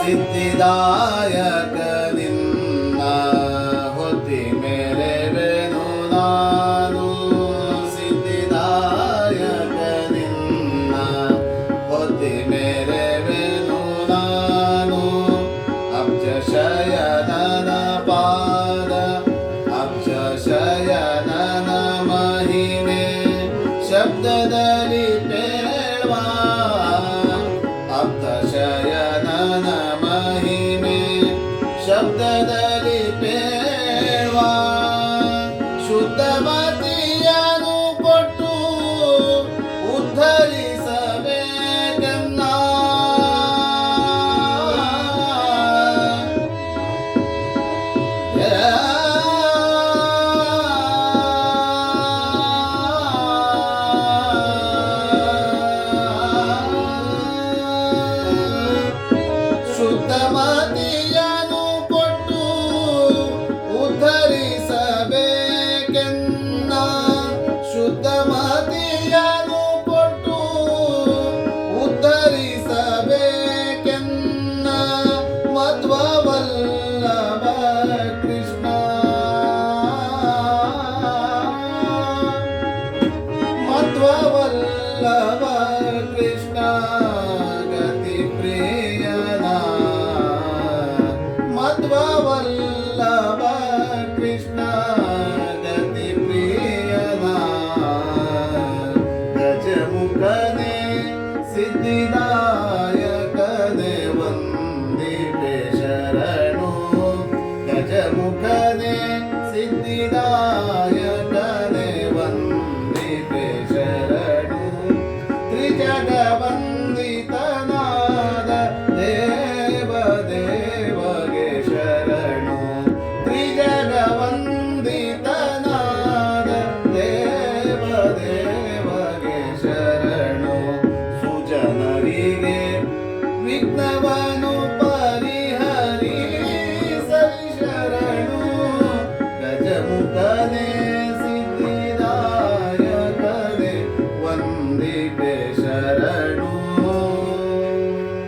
ಸಿದ್ಧಿದಾಯಕ ನಿನ್ನ ಹೊತ್ತಿ ಮೇಲೆವೆನು ನಾನು ಸಿದ್ಧಿದಾಯಕ ನಿನ್ನ ಹೊತ್ತಿ ಮೇಲೆವೆನು ನಾನು ಅಬ್ಜ ಶಯನನ ಪಾದ ಅಬ್ಜ ಶಯನನ ಮಹಿಮೆ ಶಬ್ದದಲ್ಲಿ ಪೇಳ್ವಾ ಅಬ್ಜ ಶಯನನ ಮಹಿಮೆ ಶಬ್ದದಲ್ಲಿ ಪೇಳ್ವಾ ಶುದ್ಧಮತಿಯನ್ನು ಕೊಟ್ಟು ಉದ್ಧರಿಸಬೇಕೆನ್ನ ಶುದ್ಧಮತಿಯನ್ನು ಕೊಟ್ಟು ಉದ್ಧರಿಸಬೇಕೆನ್ನ ಶುದ್ಧಮತಿಯನ್ನು ಕೊಟ್ಟು ಉದ್ಧರಿಸಬೇಕೆನ್ನ ಮಧ್ವವಲ್ಲಭ ಕೃಷ್ಣ ಮಧ್ವವಲ್ಲಭ ಕೃಷ್ಣ ಗತಿ ಪ್ರಿಯನ ಮಧ್ವವಲ್ಲಭ ಕೃಷ್ಣ ಗತಿ ಪ್ರಿಯನ ಗಜಮುಖನೇ ಸಿದ್ಧಿದಾಯಕನೇ ವಂದಿಪೆ ಶರಣು ಗಜಮುಖನೇ ಸಿದ್ಧಿದಾಯಕನೇ ವಂದಿಪೆ ಶರಣು ತ್ರಿಜಗ ವಂದಿತನಾದ ದೇವ ದೇವಗೆ ಶರಣು ತ್ರಿಜಗ ವಂದಿತನಾದ ದೇವ ದೇವಗೆ ಶರಣು ಸುಜನರಿಗೆ ವಿಘ್ನವನು